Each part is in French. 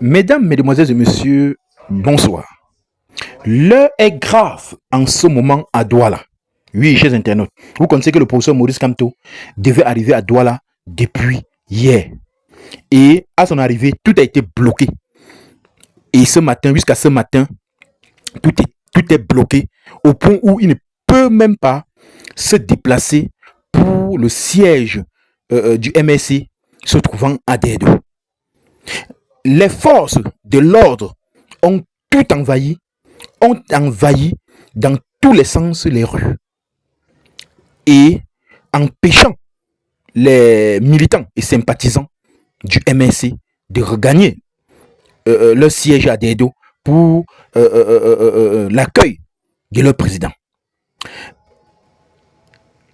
Mesdames, Mesdemoiselles et Messieurs, bonsoir. L'heure est grave en ce moment à Douala. Oui, chers internautes, vous connaissez que le professeur Maurice Kamto devait arriver à Douala depuis hier. Et à son arrivée, tout a été bloqué. Et ce matin, jusqu'à ce matin, tout est bloqué au point où il ne peut même pas se déplacer pour le siège du MSC se trouvant à Dedo. Les forces de l'ordre ont tout envahi, ont envahi dans tous les sens les rues et empêchant les militants et sympathisants du MSC de regagner leur siège à Dedo pour l'accueil de leur président.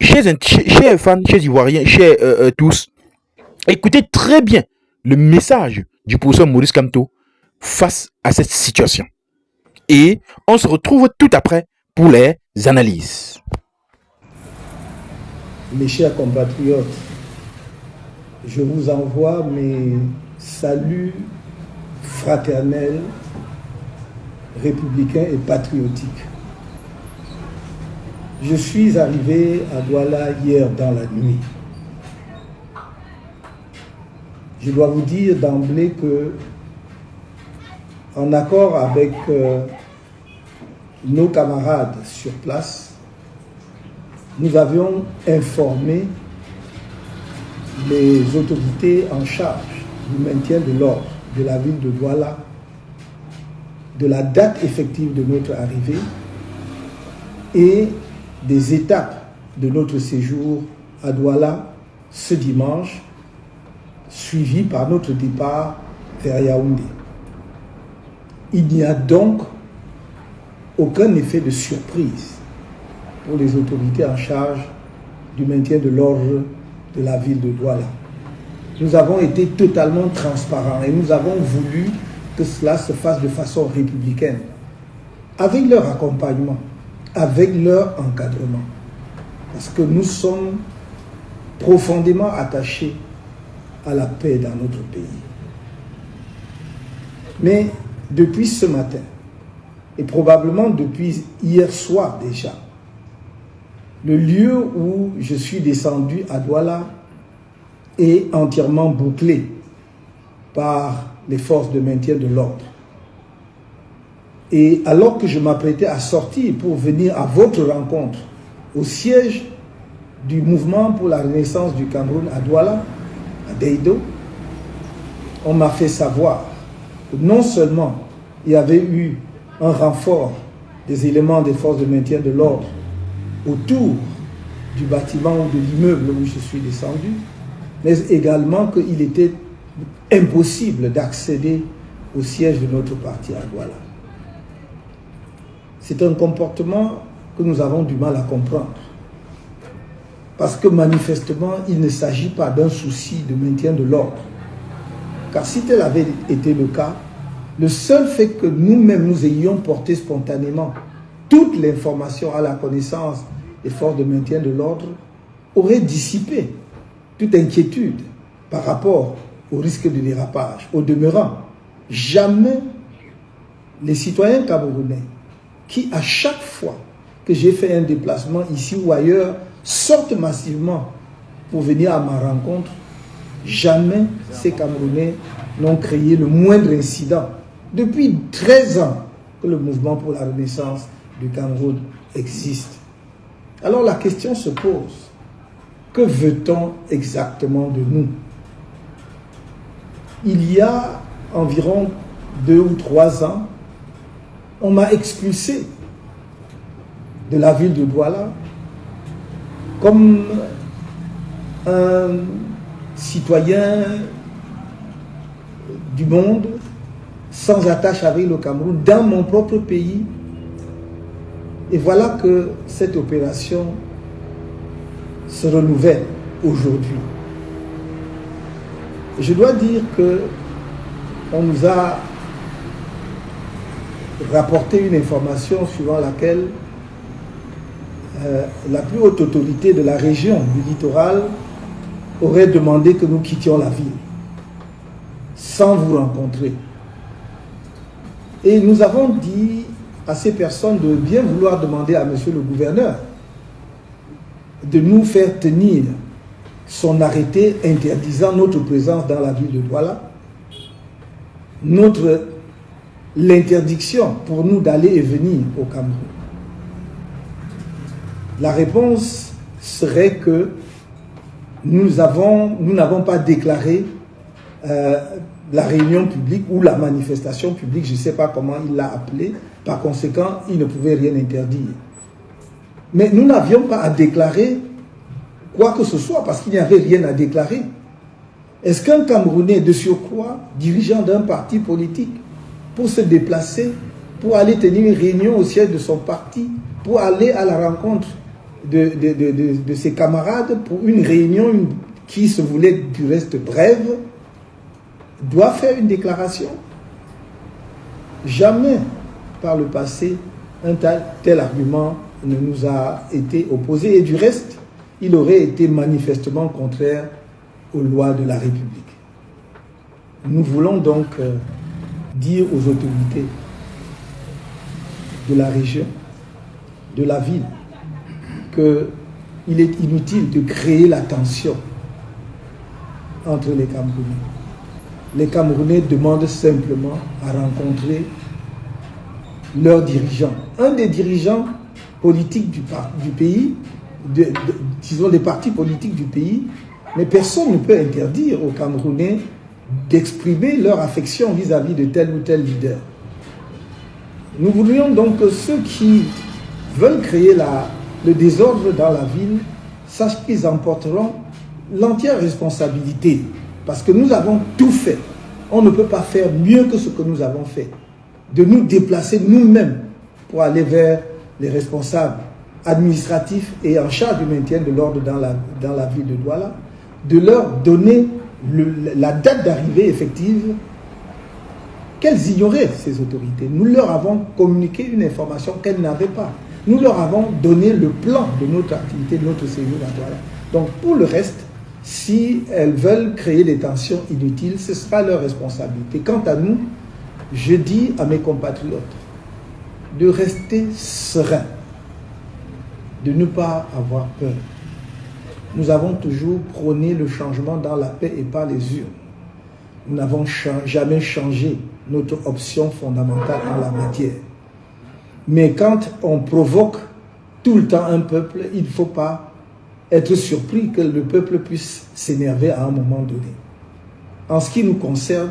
Chers fans, chers Ivoiriens, chers tous, écoutez très bien le message du professeur Maurice Kamto face à cette situation. Et on se retrouve tout après pour les analyses. Mes chers compatriotes, je vous envoie mes saluts fraternels, républicains et patriotiques. Je suis arrivé à Douala hier dans la nuit. Je dois vous dire d'emblée que, en accord avec nos camarades sur place, nous avions informé les autorités en charge du maintien de l'ordre de la ville de Douala de la date effective de notre arrivée et des étapes de notre séjour à Douala ce dimanche, suivi par notre départ vers Yaoundé. Il n'y a donc aucun effet de surprise pour les autorités en charge du maintien de l'ordre de la ville de Douala. Nous avons été totalement transparents et nous avons voulu que cela se fasse de façon républicaine, avec leur accompagnement, avec leur encadrement, parce que nous sommes profondément attachés à la paix dans notre pays. Mais depuis ce matin, et probablement depuis hier soir déjà, le lieu où je suis descendu à Douala est entièrement bouclé par les forces de maintien de l'ordre. Et alors que je m'apprêtais à sortir pour venir à votre rencontre au siège du mouvement pour la renaissance du Cameroun à Douala, à Dedo, on m'a fait savoir que non seulement il y avait eu un renfort des éléments des forces de maintien de l'ordre autour du bâtiment ou de l'immeuble où je suis descendu, mais également qu'il était impossible d'accéder au siège de notre parti à Douala. C'est un comportement que nous avons du mal à comprendre. Parce que manifestement, il ne s'agit pas d'un souci de maintien de l'ordre. Car si tel avait été le cas, le seul fait que nous-mêmes nous ayons porté spontanément toute l'information à la connaissance des forces de maintien de l'ordre aurait dissipé toute inquiétude par rapport au risque de dérapage. Au demeurant, jamais les citoyens camerounais qui, à chaque fois que j'ai fait un déplacement ici ou ailleurs, sortent massivement pour venir à ma rencontre, jamais ces Camerounais n'ont créé le moindre incident. Depuis 13 ans que le mouvement pour la renaissance du Cameroun existe. Alors la question se pose, que veut-on exactement de nous? Il y a environ 2 ou 3 ans, on m'a expulsé de la ville de Douala comme un citoyen du monde sans attache avec le Cameroun dans mon propre pays. Et voilà que cette opération se renouvelle aujourd'hui. Je dois dire que on nous a rapporté une information suivant laquelle la plus haute autorité de la région du littoral aurait demandé que nous quittions la ville sans vous rencontrer. Et nous avons dit à ces personnes de bien vouloir demander à monsieur le gouverneur de nous faire tenir son arrêté interdisant notre présence dans la ville de Douala, l'interdiction pour nous d'aller et venir au Cameroun. La réponse serait que nous n'avons pas déclaré la réunion publique ou la manifestation publique, je ne sais pas comment il l'a appelé, par conséquent, il ne pouvait rien interdire. Mais nous n'avions pas à déclarer quoi que ce soit, parce qu'il n'y avait rien à déclarer. Est-ce qu'un Camerounais de surcroît, dirigeant d'un parti politique, pour se déplacer, pour aller tenir une réunion au siège de son parti, pour aller à la rencontre de ses camarades, pour une réunion qui se voulait du reste brève, doit faire une déclaration? Jamais par le passé un tel argument ne nous a été opposé, et du reste, il aurait été manifestement contraire aux lois de la République. Nous voulons donc dire aux autorités de la région, de la ville, qu'il est inutile de créer la tension entre les Camerounais. Les Camerounais demandent simplement à rencontrer leurs dirigeants. Un des dirigeants politiques du pays, disons des partis politiques du pays, mais personne ne peut interdire aux Camerounais d'exprimer leur affection vis-à-vis de tel ou tel leader. Nous voulions donc que ceux qui veulent créer le désordre dans la ville sachent qu'ils emporteront l'entière responsabilité, parce que nous avons tout fait. On ne peut pas faire mieux que ce que nous avons fait, de nous déplacer nous-mêmes pour aller vers les responsables administratifs et en charge du maintien de l'ordre dans la ville de Douala, de leur donner la date d'arrivée effective qu'elles ignoraient, ces autorités. Nous leur avons communiqué une information qu'elles n'avaient pas. Nous leur avons donné le plan de notre activité, de notre séjour à Douala. Donc pour le reste, si elles veulent créer des tensions inutiles, ce sera leur responsabilité. Quant à nous, je dis à mes compatriotes de rester sereins, de ne pas avoir peur. Nous avons toujours prôné le changement dans la paix et par les urnes. Nous n'avons jamais changé notre option fondamentale en la matière. Mais quand on provoque tout le temps un peuple, il ne faut pas être surpris que le peuple puisse s'énerver à un moment donné. En ce qui nous concerne,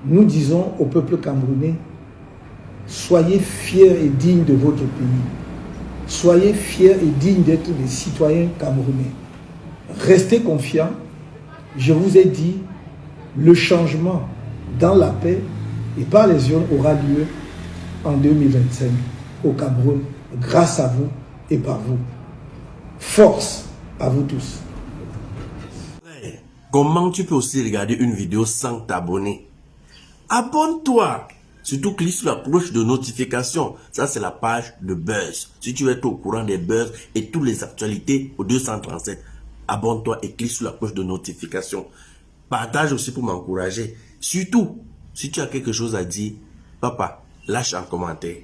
nous disons au peuple camerounais, soyez fiers et dignes de votre pays. Soyez fiers et dignes d'être des citoyens camerounais. Restez confiants. Je vous ai dit, le changement dans la paix et par les urnes aura lieu en 2025 au Cameroun, grâce à vous et par vous. Force à vous tous. Comment tu peux aussi regarder une vidéo sans t'abonner? Abonne-toi! Surtout clique sur la cloche de notification. Ça, c'est la page de Buzz. Si tu veux être au courant des buzz et toutes les actualités au 237, abonne-toi et clique sur la cloche de notification. Partage aussi pour m'encourager. Surtout, si tu as quelque chose à dire, papa, lâche un commentaire.